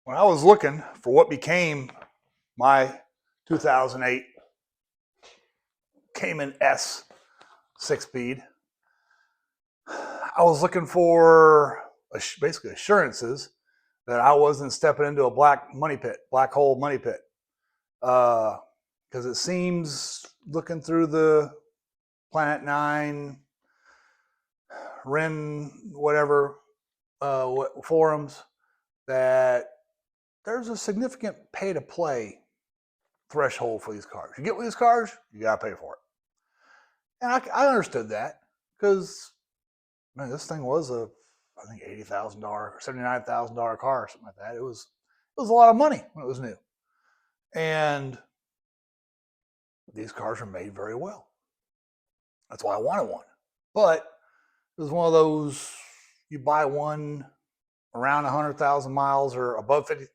When I was looking for what became my 2008 Cayman S 6-speed, I was looking for basically assurances that I wasn't stepping into a black hole money pit. Because it seems, looking through the Planet Nine, Ren, whatever forums, that there's a significant pay to play threshold for these cars. You get one of these cars, you got to pay for it. And I understood that because, man, this thing was I think $80,000, $79,000 car or something like that. It was a lot of money when it was new. And these cars are made very well. That's why I wanted one. But it was one of those, you buy one around 100,000 miles or above 50.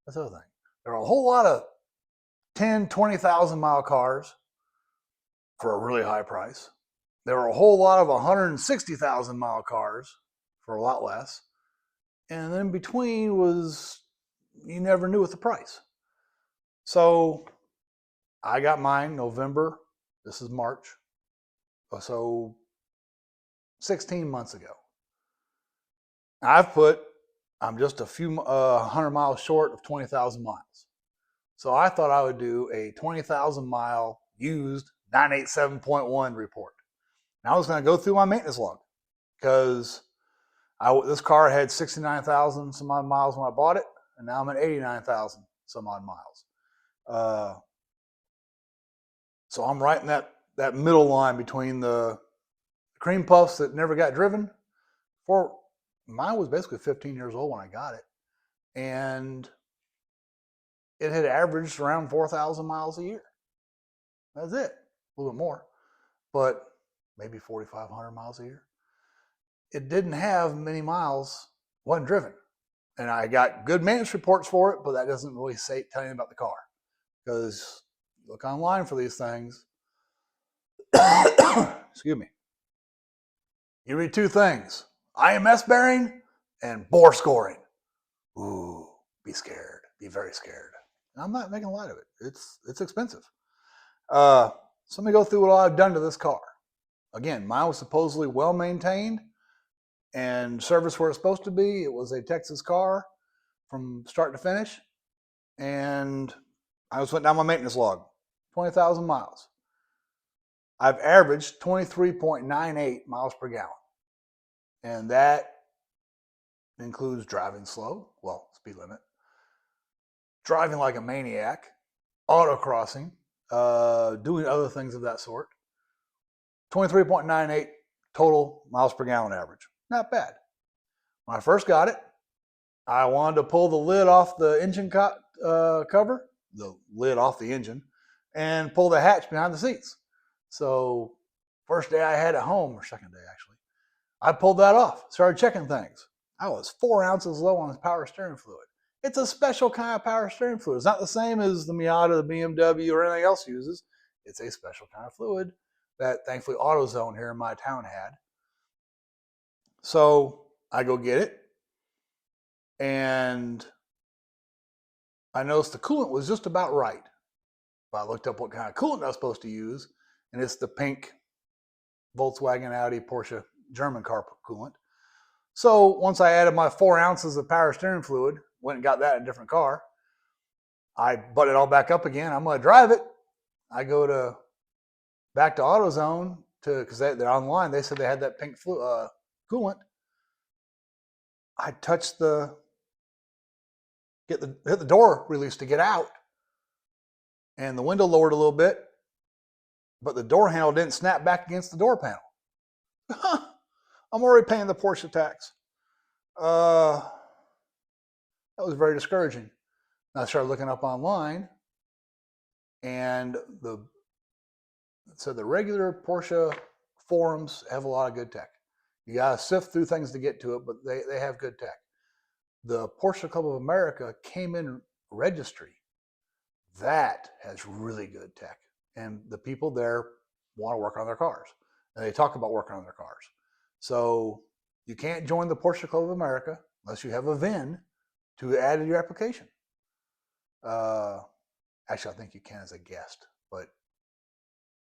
That's the other thing. There are a whole lot of 10, 20,000 mile cars for a really high price. There were a whole lot of 160,000 mile cars for a lot less. And then in between was, you never knew what the price. So I got mine November. This is March. So 16 months ago. I'm just a few 100 miles short of 20,000 miles. So I thought I would do a 20,000 mile used 987.1 report. And I was going to go through my maintenance log because this car had 69,000 some odd miles when I bought it, and now I'm at 89,000 some odd miles. So I'm right in that middle line between the cream puffs that never got driven. Mine was basically 15 years old when I got it, and it had averaged around 4,000 miles a year. That's it. A little bit more, but maybe 4,500 miles a year. It didn't have many miles, wasn't driven. And I got good maintenance reports for it, but that doesn't really tell you about the car. Because you look online for these things, excuse me, you read two things: IMS bearing and bore scoring. Ooh, be scared. Be very scared. And I'm not making light of it. It's expensive. So let me go through what I've done to this car. Again, mine was supposedly well maintained and serviced where it's supposed to be. It was a Texas car from start to finish. And I just went down my maintenance log, 20,000 miles. I've averaged 23.98 miles per gallon. And that includes driving slow, well, speed limit, driving like a maniac, autocrossing, doing other things of that sort. 23.98 total miles per gallon average. Not bad. When I first got it, I wanted to pull the lid off the engine cover, the lid off the engine, and pull the hatch behind the seats. So first day I had it home, or second day actually, I pulled that off, started checking things. I was 4 ounces low on the power steering fluid. It's a special kind of power steering fluid. It's not the same as the Miata, the BMW, or anything else uses. It's a special kind of fluid that thankfully AutoZone here in my town had. So I go get it, and I noticed the coolant was just about right. But I looked up what kind of coolant I was supposed to use, and it's the pink Volkswagen, Audi, Porsche, German car coolant. So once I added my 4 ounces of power steering fluid, went and got that in a different car, I butted it all back up again. I'm going to drive it. I go back to AutoZone because they're online. They said they had that pink coolant. I touched hit the door release to get out, and the window lowered a little bit, but the door handle didn't snap back against the door panel. I'm already paying the Porsche tax. That was very discouraging. And I started looking up online, and the regular Porsche forums have a lot of good tech. You got to sift through things to get to it, but they have good tech. The Porsche Club of America Cayman registry, that has really good tech. And the people there want to work on their cars. And they talk about working on their cars. So you can't join the Porsche Club of America unless you have a VIN, to add to your application. Uh, Actually, I think you can as a guest, but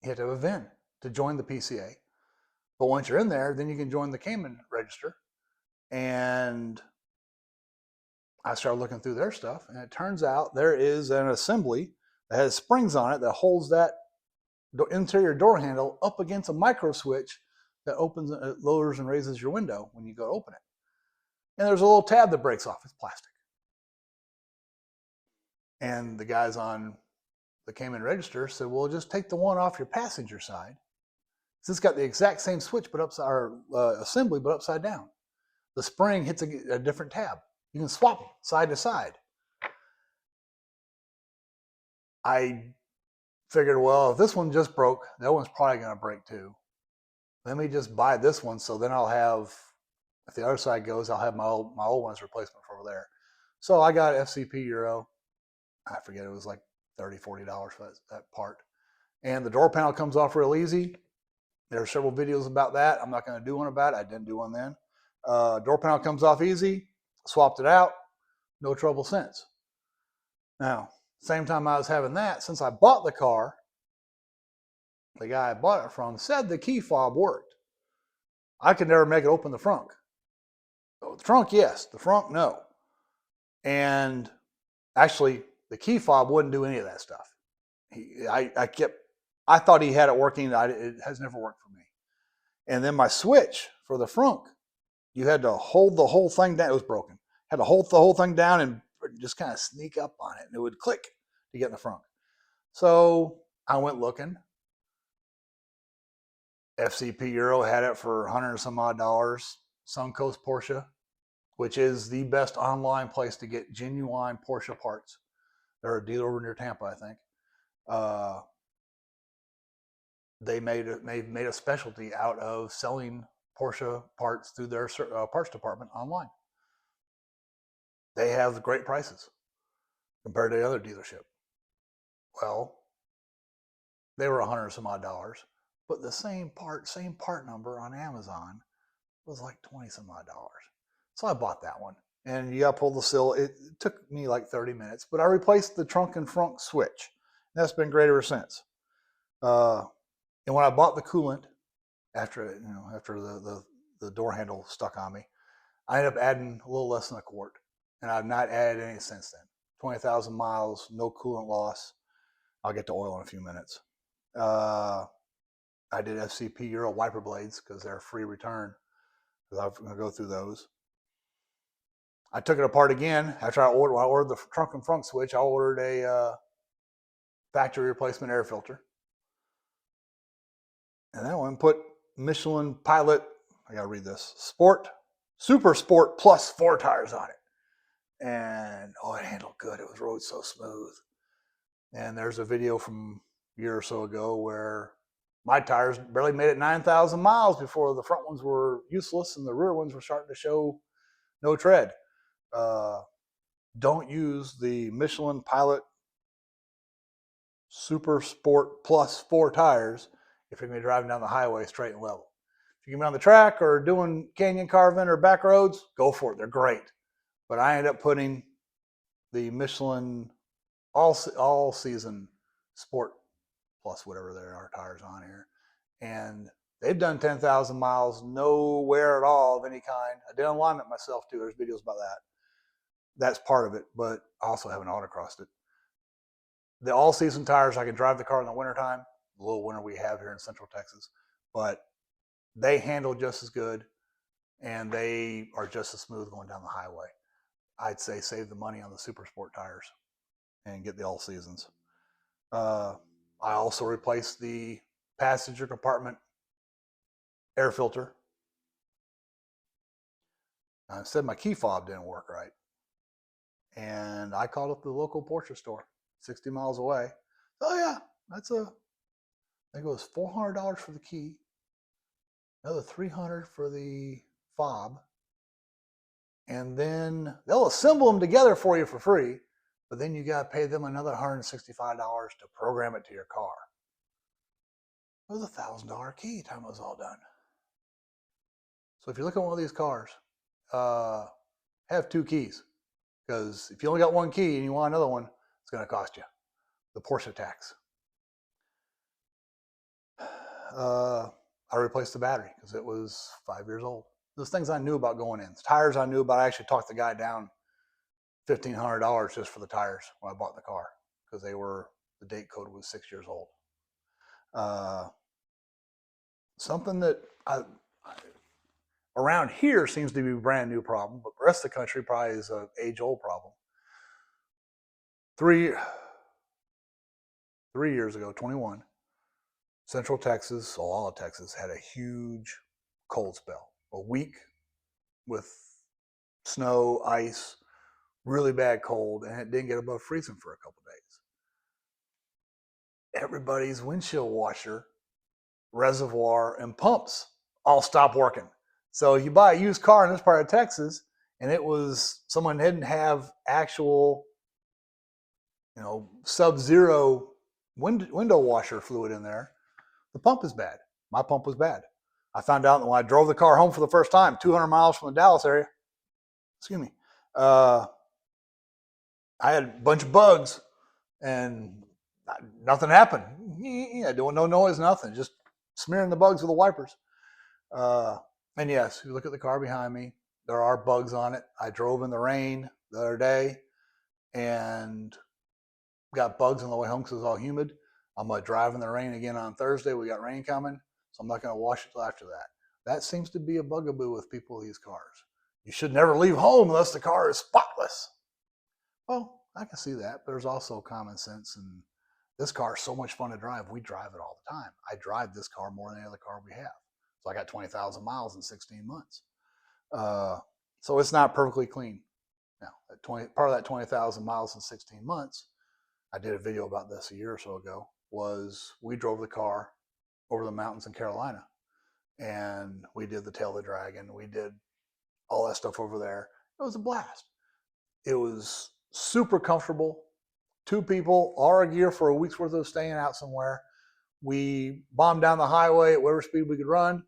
you have to have a VIN to join the PCA. But once you're in there, then you can join the Cayman register. And I started looking through their stuff, and it turns out there is an assembly that has springs on it that holds that interior door handle up against a micro switch that opens, lowers, and raises your window when you go to open it. And there's a little tab that breaks off. It's plastic. And the guys on the Cayman register said, well, just take the one off your passenger side. It's got the exact same switch, but upside, or assembly, but upside down. The spring hits a different tab. You can swap them side to side. I figured, well, if this one just broke, that one's probably going to break too. Let me just buy this one, so then I'll have, if the other side goes, I'll have my old one's replacement for over there. So I got FCP Euro. I forget, it was like $30, $40 for that part. And the door panel comes off real easy. There are several videos about that. I'm not going to do one about it. I didn't do one then. Door panel comes off easy. Swapped it out. No trouble since. Now, same time I was having that, since I bought the car, the guy I bought it from said the key fob worked. I could never make it open the frunk. The trunk, yes. The frunk, no. And actually, the key fob wouldn't do any of that stuff. I thought he had it working. It has never worked for me. And then my switch for the frunk, you had to hold the whole thing down. It was broken. Had to hold the whole thing down and just kind of sneak up on it, and it would click to get in the front. So I went looking. FCP Euro had it for $100 and some odd. Suncoast Porsche, which is the best online place to get genuine Porsche parts. They're a dealer over near Tampa, I think. They made a specialty out of selling Porsche parts through their parts department online. They have great prices compared to the other dealership. Well, they were $100 some odd, but the same part number on Amazon was like $20 some odd. So I bought that one, and you got to pull the seal. It took me like 30 minutes, but I replaced the trunk and front switch. That's been great ever since. And when I bought the coolant, after the door handle stuck on me, I ended up adding a little less than a quart, and I've not added any since then. 20,000 miles, no coolant loss. I'll get to oil in a few minutes. I did FCP Euro wiper blades because they're free return. Because I'm going to go through those. I took it apart again after I ordered the trunk and front switch. I ordered a factory replacement air filter. And that one put Michelin Pilot, I got to read this, Super Sport Plus 4 tires on it. And, it handled good. It was rode so smooth. And there's a video from a year or so ago where my tires barely made it 9,000 miles before the front ones were useless and the rear ones were starting to show no tread. Don't use the Michelin Pilot Super Sport Plus 4 tires if you're going to be driving down the highway straight and level. If you're going to be on the track or doing canyon carving or back roads, go for it. They're great. But I ended up putting the Michelin all season Sport Plus whatever there are tires on here. And they've done 10,000 miles, no wear at all of any kind. I did alignment myself too. There's videos about that. That's part of it, but I also haven't autocrossed it. The all-season tires, I can drive the car in the wintertime, the little winter we have here in Central Texas, but they handle just as good, and they are just as smooth going down the highway. I'd say save the money on the Super Sport tires and get the all-seasons. I also replaced the passenger compartment air filter. I said my key fob didn't work right. And I called up the local Porsche store, 60 miles away. Oh yeah, I think it was $400 for the key, another $300 for the fob, and then they'll assemble them together for you for free, but then you got to pay them another $165 to program it to your car. It was a $1,000 key time it was all done. So if you look at one of these cars, have two keys. because if you only got one key and you want another one, it's going to cost you. The Porsche tax. I replaced the battery because it was 5 years old. Those things I knew about going in. Tires I knew about. I actually talked the guy down $1,500 just for the tires when I bought the car because the date code was 6 years old. Something that around here seems to be a brand new problem, but the rest of the country probably is an age-old problem. 3 years ago, 21, Central Texas, all of Texas, had a huge cold spell. A week with snow, ice, really bad cold, and it didn't get above freezing for a couple days. Everybody's windshield washer, reservoir, and pumps all stopped working. So you buy a used car in this part of Texas, and it was someone didn't have actual, sub-zero window washer fluid in there. The pump is bad. My pump was bad. I found out when I drove the car home for the first time, 200 miles from the Dallas area. Excuse me. I had a bunch of bugs, and nothing happened. Doing no noise, nothing. Just smearing the bugs with the wipers. And yes, you look at the car behind me. There are bugs on it. I drove in the rain the other day and got bugs on the way home because it was all humid. I'm going to drive in the rain again on Thursday. We got rain coming, so I'm not going to wash it till after that. That seems to be a bugaboo with people with these cars. You should never leave home unless the car is spotless. Well, I can see that, but there's also common sense. And this car is so much fun to drive. We drive it all the time. I drive this car more than any other car we have. So I got 20,000 miles in 16 months. So it's not perfectly clean. Now, part of that 20,000 miles in 16 months, I did a video about this a year or so ago, was we drove the car over the mountains in Carolina. And we did the Tail of the Dragon. We did all that stuff over there. It was a blast. It was super comfortable. 2 people, all our gear for a week's worth of staying out somewhere. We bombed down the highway at whatever speed we could run.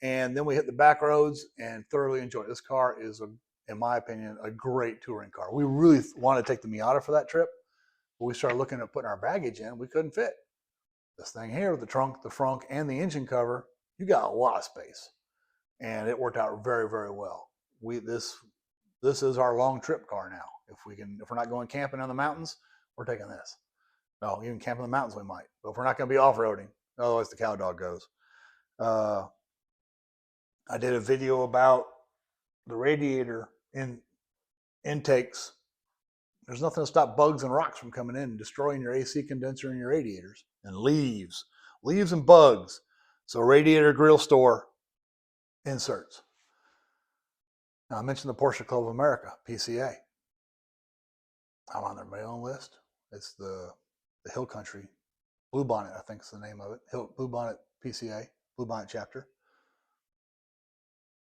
And then we hit the back roads and thoroughly enjoyed it. This car is, in my opinion, a great touring car. We really wanted to take the Miata for that trip. But we started looking at putting our baggage in. We couldn't fit. This thing here with the trunk, the frunk, and the engine cover, you got a lot of space. And it worked out very, very well. This is our long trip car now. If we're not going camping on the mountains, we're taking this. No, even camping in the mountains we might. But if we're not going to be off-roading, otherwise the cow dog goes. I did a video about the radiator intakes. There's nothing to stop bugs and rocks from coming in and destroying your AC condenser and your radiators. And leaves and bugs. So radiator grill store inserts. Now I mentioned the Porsche Club of America, PCA. I'm on their mailing list. It's the Hill Country Blue Bonnet, I think is the name of it. Blue Bonnet PCA, Blue Bonnet chapter.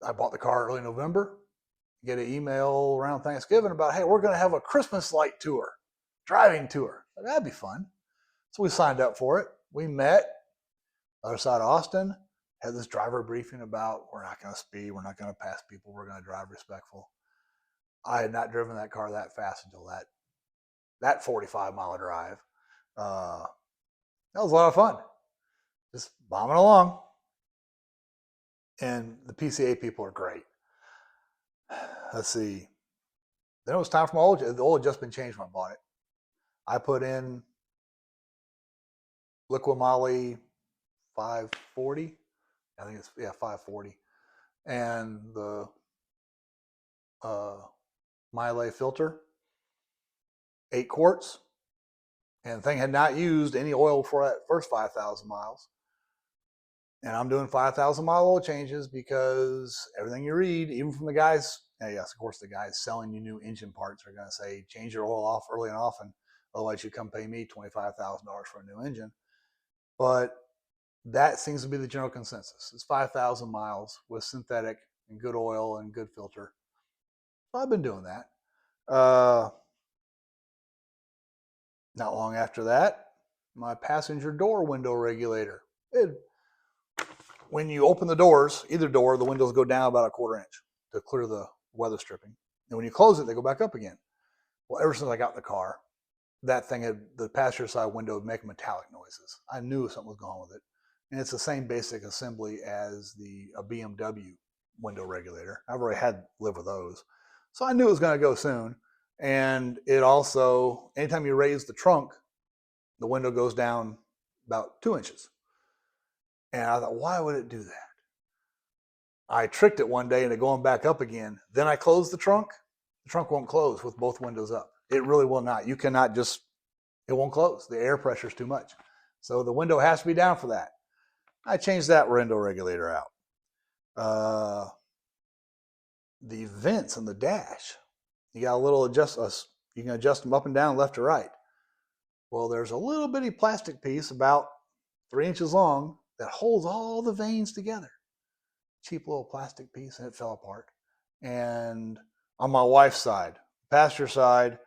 I bought the car early November. Get an email around Thanksgiving about, hey, we're going to have a Christmas light tour, driving tour. That'd be fun. So we signed up for it. We met other side of Austin, had this driver briefing about we're not going to speed, we're not going to pass people, we're going to drive respectful. I had not driven that car that fast until that 45-mile drive. That was a lot of fun. Just bombing along. And the PCA people are great. Let's see. Then it was time for my oil. The oil had just been changed when I bought it. I put in Liqui Moly 540. I think it's 540. And the Miele filter, 8 quarts. And the thing had not used any oil for that first 5,000 miles. And I'm doing 5,000-mile oil changes because everything you read, even from the guys, yes, of course, the guys selling you new engine parts are going to say, change your oil off early and often. Otherwise, you come pay me $25,000 for a new engine. But that seems to be the general consensus. It's 5,000 miles with synthetic and good oil and good filter. So I've been doing that. Not long after that, my passenger door window regulator. When you open the doors, either door, the windows go down about a 1/4 inch to clear the weather stripping. And when you close it, they go back up again. Well, ever since I got in the car, that thing had the passenger side window would make metallic noises. I knew something was going with it. And it's the same basic assembly as a BMW window regulator. I've already had live with those. So I knew it was going to go soon. And it also, anytime you raise the trunk, the window goes down about 2 inches. And I thought, why would it do that? I tricked it one day into going back up again. Then I closed the trunk. The trunk won't close with both windows up. It really will not. You cannot just, it won't close. The air pressure is too much. So the window has to be down for that. I changed that window regulator out. The vents in the dash, you got a little you can adjust them up and down, left to right. Well, there's a little bitty plastic piece about 3 inches long that holds all the vanes together. Cheap little plastic piece, and it fell apart. And on my wife's side, passenger side,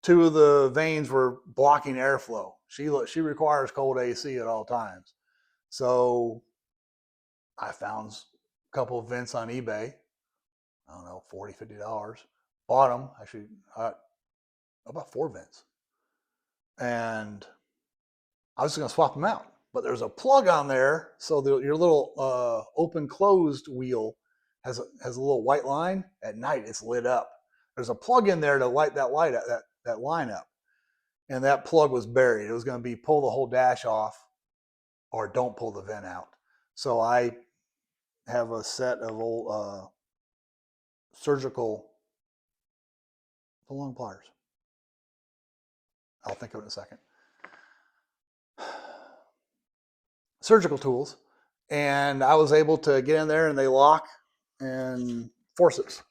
2 of the vanes were blocking airflow. She requires cold AC at all times. So I found a couple of vents on eBay. I don't know, $40, $50. Bought them, actually, about 4 vents. And I was going to swap them out. But there's a plug on there, so your little open-closed wheel has a little white line. At night, it's lit up. There's a plug in there to light that line up. And that plug was buried. It was going to be pull the whole dash off or don't pull the vent out. So I have a set of old surgical long pliers. I'll think of it in a second. Surgical tools, and I was able to get in there and they lock, and forceps.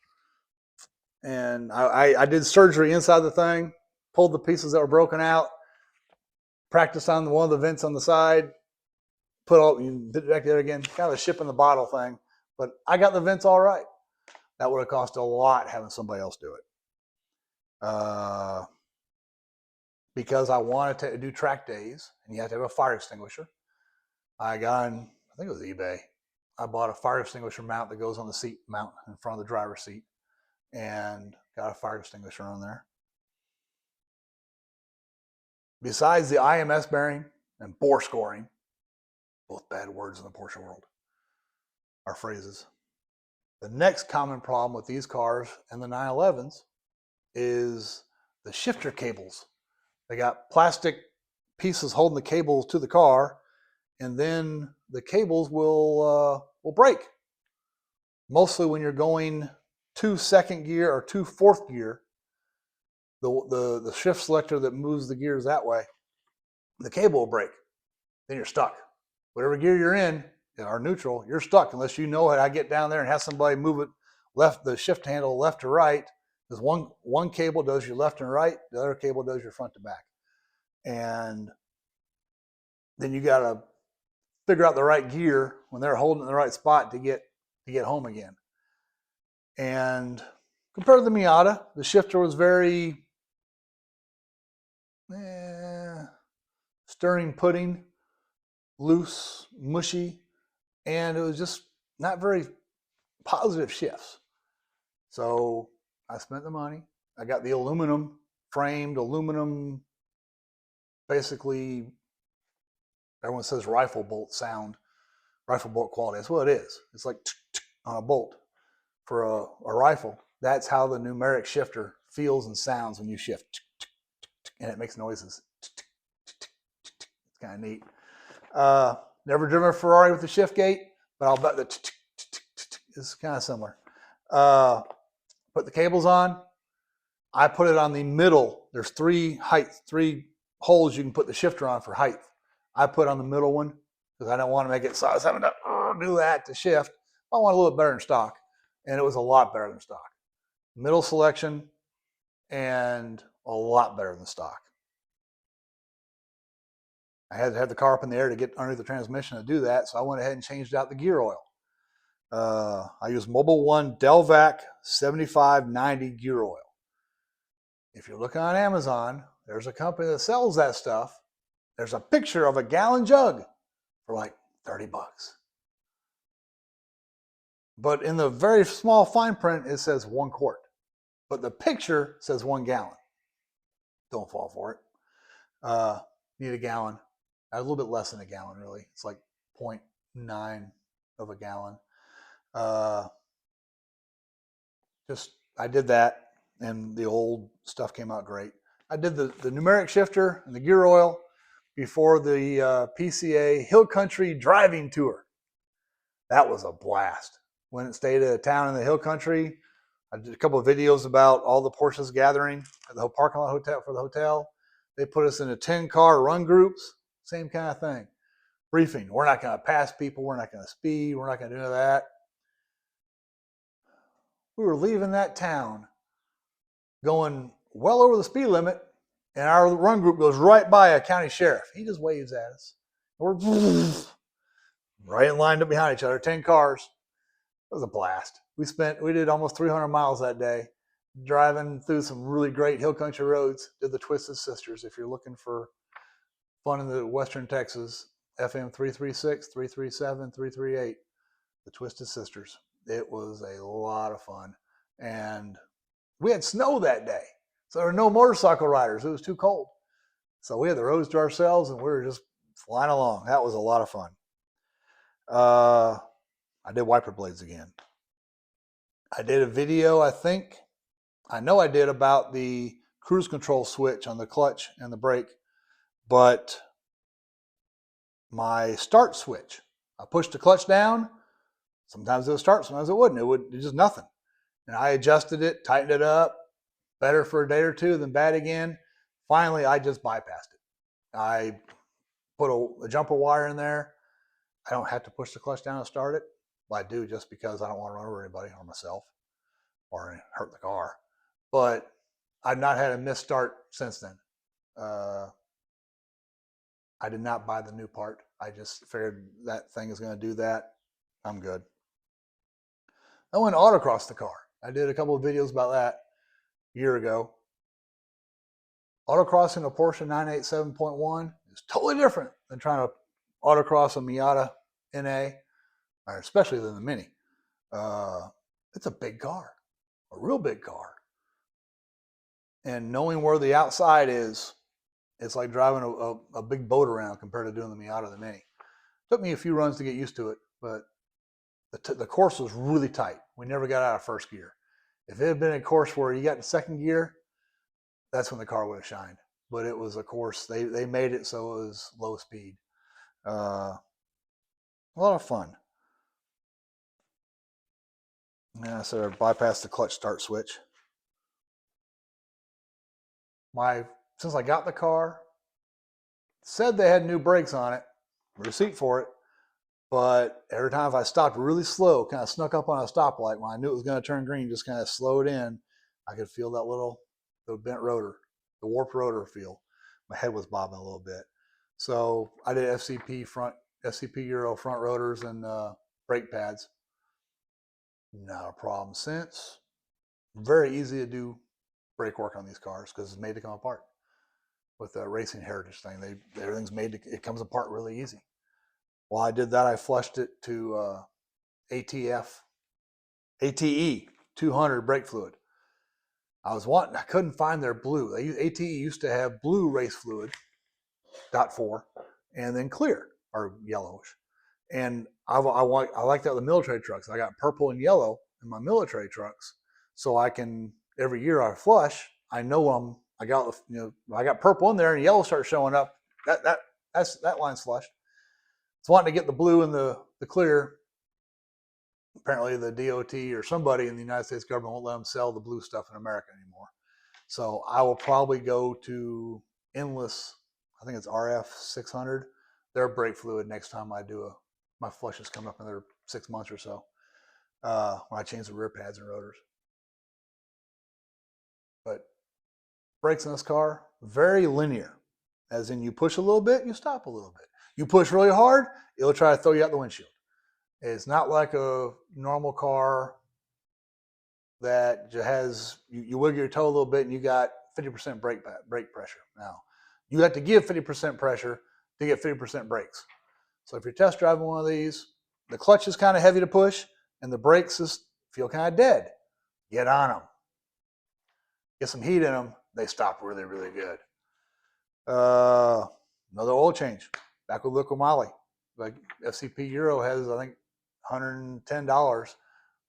And I did surgery inside the thing, pulled the pieces that were broken out, practiced on one of the vents on the side, did it back there again, kind of a ship in the bottle thing. But I got the vents all right. That would have cost a lot having somebody else do it. Because I wanted to do track days, and you have to have a fire extinguisher. I got on, I think it was eBay. I bought a fire extinguisher mount that goes on the seat mount in front of the driver's seat, and got a fire extinguisher on there. Besides the IMS bearing and bore scoring, both bad words in the Porsche world, are phrases. The next common problem with these cars and the 911s is the shifter cables. They got plastic pieces holding the cables to the car, and then the cables will break. Mostly when you're going to second gear or to fourth gear, the shift selector that moves the gears that way, the cable will break. Then you're stuck. Whatever gear you're in, or neutral, you're stuck unless you know how to get down there and have somebody move it the shift handle left to right. Because one cable does your left and right, the other cable does your front to back. And then you got to figure out the right gear when they're holding in the right spot to get home again. And compared to the Miata, the shifter was very stirring pudding, loose, mushy, and it was just not very positive shifts. So I spent the money. I got the aluminum framed, basically, everyone says rifle bolt sound, rifle bolt quality. That's what it is. It's like on a bolt for a rifle. That's how the numeric shifter feels and sounds when you shift. And it makes noises. It's kind of neat. Never driven a Ferrari with the shift gate, but I'll bet the is kind of similar. Put the cables on. I put it on the middle. There's 3 holes you can put the shifter on for height. I put on the middle one because I don't want to make it so I was having to do that to shift. I want a little bit better than stock, and it was a lot better than stock. Middle selection and a lot better than stock. I had to have the car up in the air to get under the transmission to do that, so I went ahead and changed out the gear oil. I use Mobil 1 Delvac 7590 gear oil. If you're looking on Amazon, there's a company that sells that stuff. There's a picture of a gallon jug for like $30. But in the very small fine print, it says 1 quart. but the picture says 1 gallon. Don't fall for it. Need a gallon. A little bit less than a gallon, really. It's like 0.9 of a gallon. I did that, and the old stuff came out great. I did the numeric shifter and the gear oil before the PCA Hill Country driving tour. That was a blast. Went and stayed at a town in the Hill Country. I did a couple of videos about all the Porsches gathering at the parking lot hotel for the hotel. They put us into 10-car run groups. Same kind of thing. Briefing. We're not going to pass people. We're not going to speed. We're not going to do that. We were leaving that town going well over the speed limit, and our run group goes right by a county sheriff. He just waves at us. We're right lined up behind each other, 10 cars. It was a blast. We did almost 300 miles that day, driving through some really great hill country roads. Did the Twisted Sisters. If you're looking for fun in the Western Texas, FM 336, 337, 338, the Twisted Sisters. It was a lot of fun. And we had snow that day, so there were no motorcycle riders. It was too cold. So we had the roads to ourselves, and we were just flying along. That was a lot of fun. I did wiper blades again. I did a video, I know I did, about the cruise control switch on the clutch and the brake, but my start switch, I pushed the clutch down. Sometimes it would start, sometimes it wouldn't. It was just nothing. And I adjusted it, tightened it up, better for a day or two, then bad again. Finally, I just bypassed it. I put a jumper wire in there. I don't have to push the clutch down to start it. Well, I do, just because I don't want to run over anybody or myself or hurt the car. But I've not had a missed start since then. I did not buy the new part. I just figured that thing is going to do that. I'm good. I went to autocross the car. I did a couple of videos about that a year ago. Autocrossing a Porsche 987.1 is totally different than trying to autocross a Miata NA, or especially than the Mini. It's a big car, a real big car. And knowing where the outside is, it's like driving a big boat around compared to doing the Miata or the Mini. Took me a few runs to get used to it, but the course was really tight. We never got out of first gear. If it had been a course where you got in second gear, that's when the car would have shined. But it was a course, they made it so it was low speed. A lot of fun. Yeah, so I bypassed the clutch start switch. Since I got the car, said they had new brakes on it, receipt for it, but every time if I stopped really slow, kind of snuck up on a stoplight when I knew it was going to turn green, just kind of slowed in, I could feel the bent rotor, the warped rotor feel. My head was bobbing a little bit. So I did FCP Euro front rotors and brake pads. Not a problem since. Very easy to do brake work on these cars because it's made to come apart. With the racing heritage thing, everything's made it comes apart really easy. While I did that, I flushed it to ATE 200 brake fluid. I couldn't find their blue. ATE used to have blue race fluid, .4, and then clear or yellowish. And I like that with the military trucks. I got purple and yellow in my military trucks, so I can every year I flush. I know I got purple in there and yellow starts showing up. That line's flushed. It's wanting to get the blue and the clear. Apparently the DOT or somebody in the United States government won't let them sell the blue stuff in America anymore. So I will probably go to Endless, I think it's RF 600, their brake fluid next time I do my flushes come up in another 6 months or so, when I change the rear pads and rotors. But brakes in this car, very linear. As in, you push a little bit, you stop a little bit. You push really hard, it'll try to throw you out the windshield. It's not like a normal car that has, you wiggle your toe a little bit and you got 50% brake pressure. Now, you have to give 50% pressure to get 50% brakes. So if you're test driving one of these, the clutch is kind of heavy to push and the brakes feel kind of dead. Get on them. get some heat in them, they stop really, really good. Another oil change, back with Liqui Moly. Like FCP Euro has, I think, $110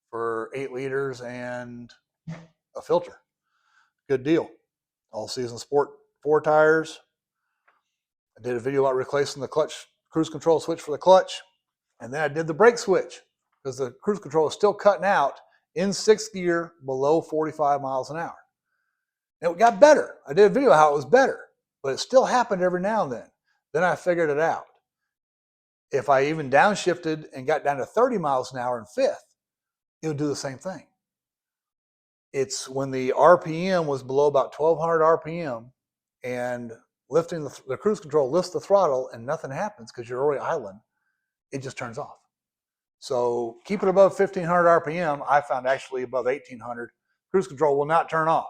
for 8 liters and a filter. Good deal. All season sport 4 tires. I did a video about replacing the clutch cruise control switch for the clutch. And then I did the brake switch because the cruise control is still cutting out in 6th gear below 45 miles an hour. And it got better. I did a video how it was better, but it still happened every now and then. Then I figured it out. If I even downshifted and got down to 30 miles an hour in 5th, it would do the same thing. It's when the RPM was below about 1200 RPM and lifting the cruise control lifts the throttle and nothing happens because you're already idling, it just turns off. So keep it above 1500 RPM. I found actually above 1800, cruise control will not turn off.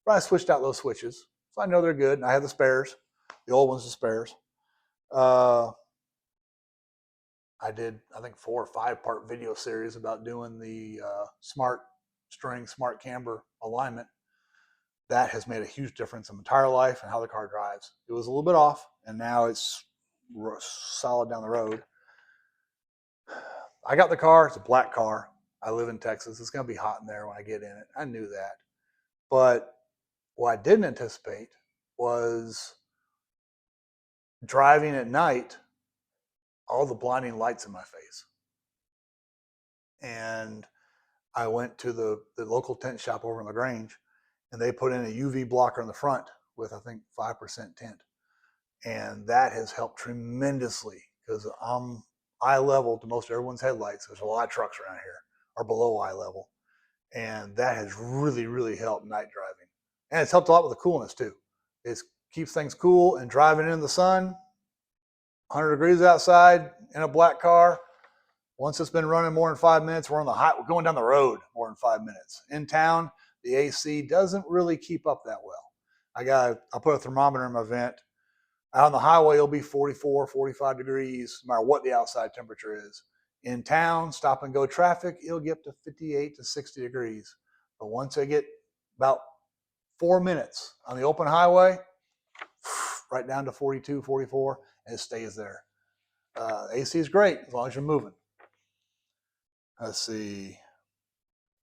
But I switched out those switches, so I know they're good. And I have the spares, the old ones, the spares. I did, I think, 4 or 5 part video series about doing the smart string, smart camber alignment. That has made a huge difference in my tire life and how the car drives. It was a little bit off, and now it's solid down the road. I got the car. It's a black car. I live in Texas. It's going to be hot in there when I get in it. I knew that. But what I didn't anticipate was driving at night, all the blinding lights in my face. And I went to the local tent shop over in LaGrange, and they put in a UV blocker in the front with, I think, 5% tint. And that has helped tremendously because I'm eye level to most everyone's headlights. There's a lot of trucks around here are below eye level. And that has really, really helped night driving. And it's helped a lot with the coolness too. It keeps things cool, and driving in the sun, 100 degrees outside in a black car. Once it's been running more than 5 minutes, we're going down the road more than 5 minutes. In town, the AC doesn't really keep up that well. I'll put a thermometer in my vent. Out on the highway, it'll be 44, 45 degrees, no matter what the outside temperature is. In town, stop and go traffic, it'll get up to 58 to 60 degrees. But once I get about 4 minutes on the open highway, right down to 42, 44, and it stays there. AC is great as long as you're moving. Let's see.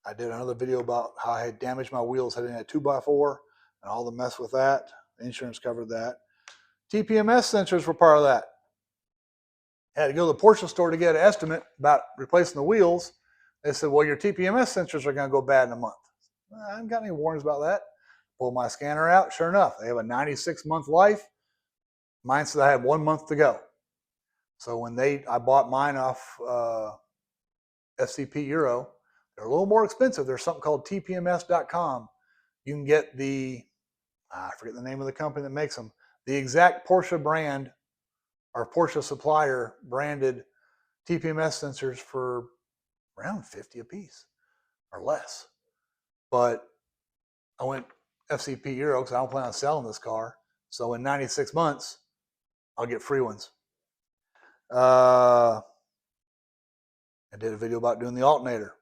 I did another video about how I had damaged my wheels heading a 2x4 and all the mess with that. The insurance covered that. TPMS sensors were part of that. I had to go to the Porsche store to get an estimate about replacing the wheels. They said, well, your TPMS sensors are going to go bad in a month. I haven't got any warnings about that. Pulled my scanner out. Sure enough, they have a 96-month life. Mine said I had 1 month to go. So when I bought mine off FCP Euro, they're a little more expensive. There's something called tpms.com. You can get I forget the name of the company that makes them, the exact Porsche brand or Porsche supplier branded TPMS sensors for around 50 a piece or less. But I went FCP Euro because I don't plan on selling this car. So in 96 months, I'll get free ones. I did a video about doing the alternator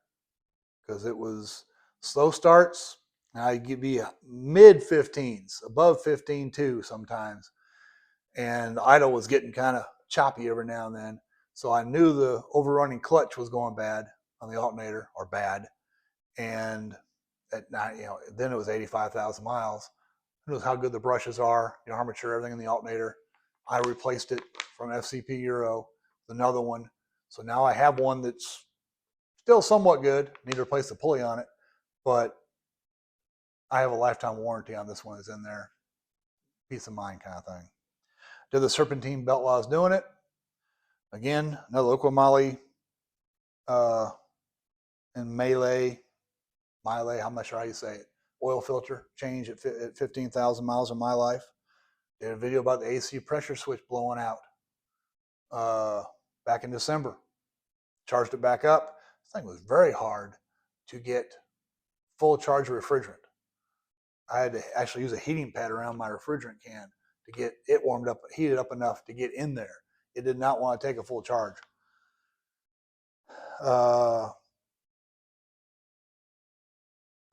because it was slow starts. I give you mid 15s, above 15 too sometimes. And idle was getting kind of choppy every now and then. So I knew the overrunning clutch was going bad on the alternator, or bad. And at night, then it was 85,000 miles. Who knows how good the brushes are, armature, everything in the alternator. I replaced it from FCP Euro with another one. So now I have one that's still somewhat good. Need to replace the pulley on it, but I have a lifetime warranty on this one that's in there. Peace of mind kind of thing. Did the serpentine belt while I was doing it. Again, another Liqui Moly and Melee, I'm not sure how you say it. Oil filter change at 15,000 miles in my life. Did a video about the AC pressure switch blowing out back in December. Charged it back up. This thing was very hard to get full charge of refrigerant. I had to actually use a heating pad around my refrigerant can to get it warmed up, heated up enough to get in there. It did not want to take a full charge.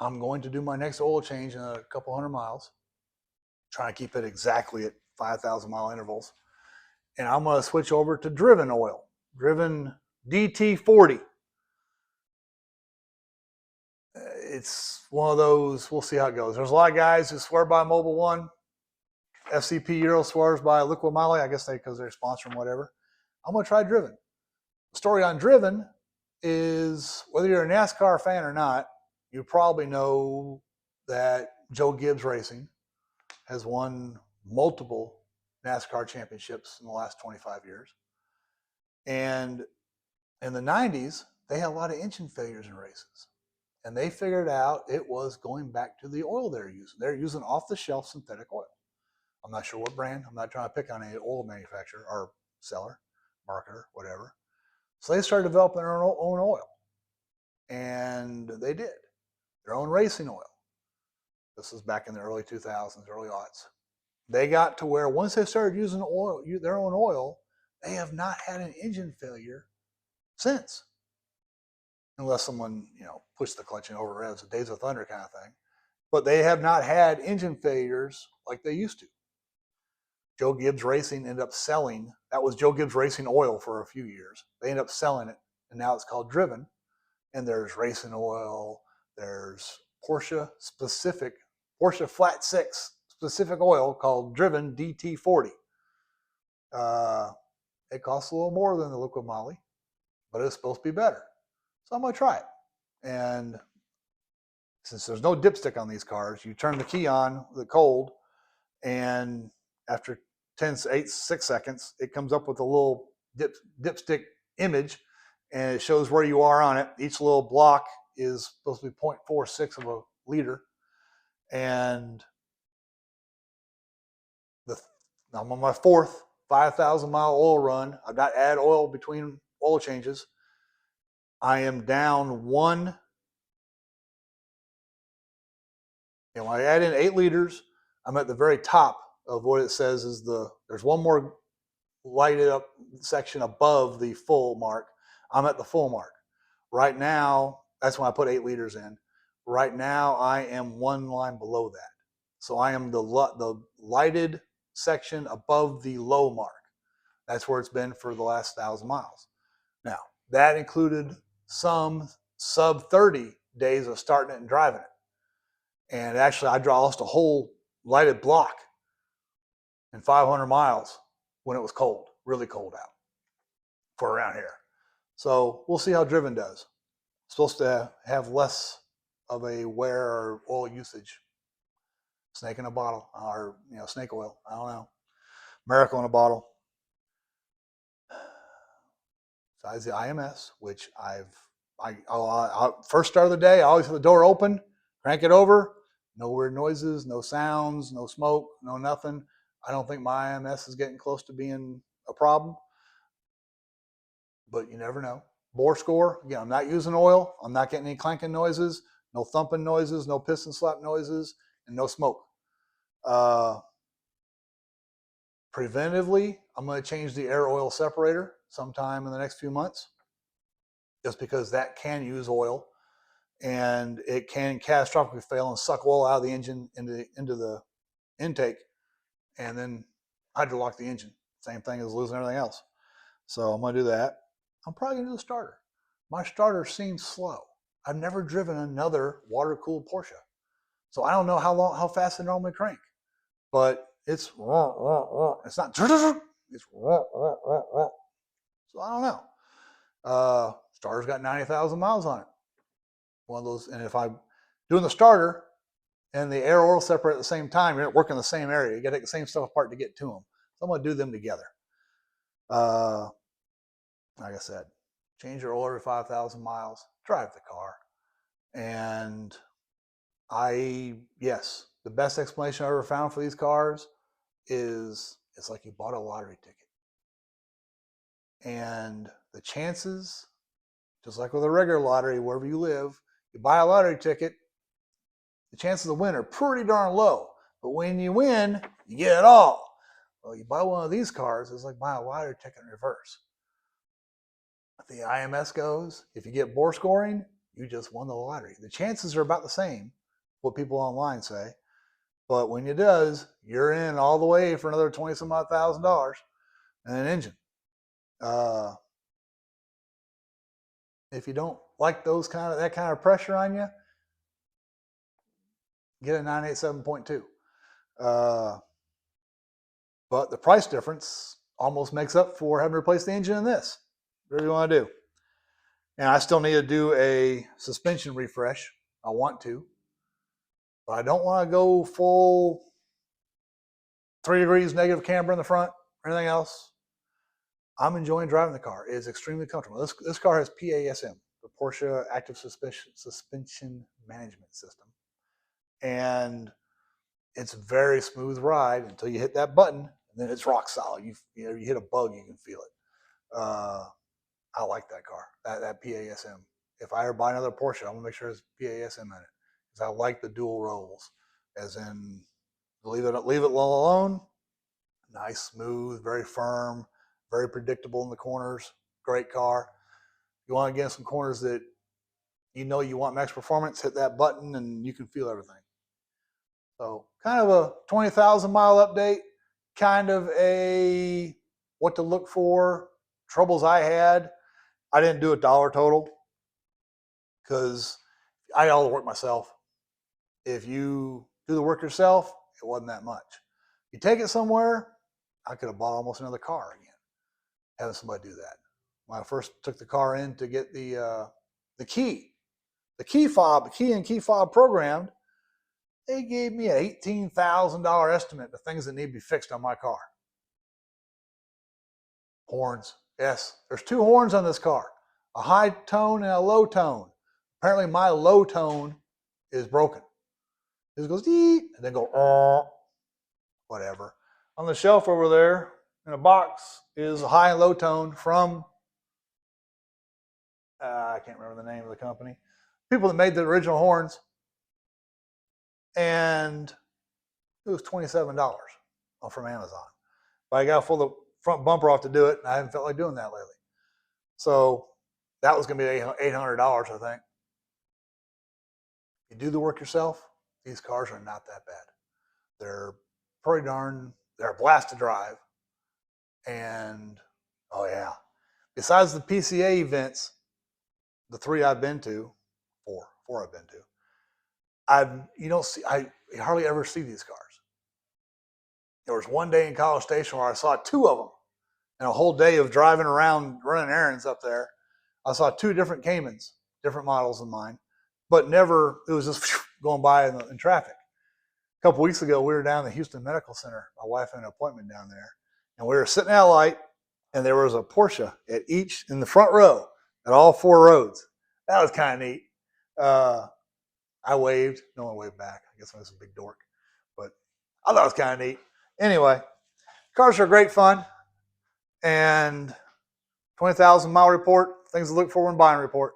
I'm going to do my next oil change in a couple hundred miles, trying to keep it exactly at 5,000 mile intervals. And I'm going to switch over to driven oil, driven DT40. It's one of those, we'll see how it goes. There's a lot of guys who swear by Mobil 1. FCP Euro swears by Liqui Moly, I guess because they're sponsoring whatever. I'm going to try driven. The story on driven is whether you're a NASCAR fan or not, you probably know that Joe Gibbs Racing has won multiple NASCAR championships in the last 25 years. And in the 90s, they had a lot of engine failures in races. And they figured out it was going back to the oil they're using. They're using off-the-shelf synthetic oil. I'm not sure what brand. I'm not trying to pick on any oil manufacturer or seller, marketer, whatever. So they started developing their own oil. And they did. Their own racing oil. This was back in the early 2000s, early aughts. They got to where once they started using oil, their own oil, they have not had an engine failure since. Unless someone, pushed the clutch in over revs, a Days of Thunder kind of thing. But they have not had engine failures like they used to. Joe Gibbs Racing ended up selling, that was Joe Gibbs Racing oil for a few years. They ended up selling it, and now it's called Driven. And there's racing oil, there's Porsche Flat 6 specific oil called Driven DT40. It costs a little more than the Liqui Moly, but it's supposed to be better. So I'm going to try it. And since there's no dipstick on these cars, you turn the key on the cold, and after 6 seconds, it comes up with a little dipstick image, and it shows where you are on it. Each little block is supposed to be 0.46 of a liter. And I'm on my fourth 5,000 mile oil run. I've not added oil between oil changes. I am down one. And when I add in 8 liters, I'm at the very top of what it says is there's one more lighted up section above the full mark. I'm at the full mark. Right now, that's when I put 8 liters in. Right now, I am one line below that. So I am the lighted section above the low mark. That's where it's been for the last 1,000 miles. Now, that included some sub 30 days of starting it and driving it. And actually, I lost a whole lighted block in 500 miles when it was cold, really cold out for around here. So we'll see how driven does. It's supposed to have less of a wear or oil usage. Snake in a bottle, or snake oil. I don't know. Miracle in a bottle. Besides the IMS, which I first start of the day, I always have the door open, crank it over. No weird noises, no sounds, no smoke, no nothing. I don't think my IMS is getting close to being a problem, but you never know. Bore score, again, I'm not using oil. I'm not getting any clanking noises, no thumping noises, no piston slap noises, and no smoke. Preventively, I'm going to change the air oil separator sometime in the next few months, just because that can use oil. And it can catastrophically fail and suck oil out of the engine into the intake, and then hydrolock the engine. Same thing as losing everything else. So I'm going to do that. I'm probably going to do the starter. My starter seems slow. I've never driven another water-cooled Porsche, so I don't know how fast they normally crank. But it's not. It's so I don't know. Starter's got 90,000 miles on it. One of those, and if I'm doing the starter and the air oil separator at the same time, you're not working the same area. You got to take the same stuff apart to get to them. So I'm going to do them together. Like I said, change your oil every 5,000 miles, drive the car. And yes, the best explanation I ever found for these cars is it's like you bought a lottery ticket. And the chances, just like with a regular lottery, wherever you live, you buy a lottery ticket, the chances of win are pretty darn low. But when you win, you get it all. Well, you buy one of these cars, it's like buying a lottery ticket in reverse. The IMS goes, if you get bore scoring, you just won the lottery. The chances are about the same, what people online say. But when it does, you're in all the way for another 20 some odd $1,000 and an engine. If you don't like that kind of pressure on you, get a 987.2. But the price difference almost makes up for having to replace the engine in this. Whatever you want to do. And I still need to do a suspension refresh. I want to. But I don't want to go full 3 degrees negative camber in the front or anything else. I'm enjoying driving the car. It is extremely comfortable. This car has PASM, the Porsche Active Suspension Management System. And it's a very smooth ride until you hit that button, and then it's rock solid. You hit a bug, you can feel it. I like that car, that PASM. If I ever buy another Porsche, I'm gonna make sure there's PASM in it because I like the dual rolls. As in, leave it alone. Nice, smooth, very firm, very predictable in the corners. Great car. You want to get in some corners that you know you want max performance, hit that button and you can feel everything. So kind of a 20,000 mile update, kind of a what to look for, troubles I had. I didn't do a dollar total because I got all the work myself. If you do the work yourself, it wasn't that much. You take it somewhere, I could have bought almost another car again, having somebody do that. When I first took the car in to get the key and key fob programmed, they gave me an $18,000 estimate of things that need to be fixed on my car. Horns. Yes, there's 2 horns on this car, a high tone and a low tone. Apparently my low tone is broken. It goes dee and then go whatever. On the shelf over there in a box is a high and low tone from I can't remember the name of the company. People that made the original horns, and it was $27 from Amazon. But I got to pull the front bumper off to do it, and I haven't felt like doing that lately. So that was going to be $800, I think. You do the work yourself, these cars are not that bad. They're pretty they're a blast to drive. And, oh yeah, besides the PCA events, the 3 I've been to, 4 I've been to, I hardly ever see these cars. There was one day in College Station where I saw 2 of them in a whole day of driving around, running errands up there. I saw 2 different Caymans, different models than mine, but never, it was just going by in traffic. A couple weeks ago, we were down at the Houston Medical Center. My wife had an appointment down there, and we were sitting at a light, and there was a Porsche in the front row at all 4 roads. That was kind of neat. I waved. No one waved back. I guess I was a big dork, but I thought it was kind of neat. Anyway, cars are great fun, and 20,000 mile report, things to look for when buying report.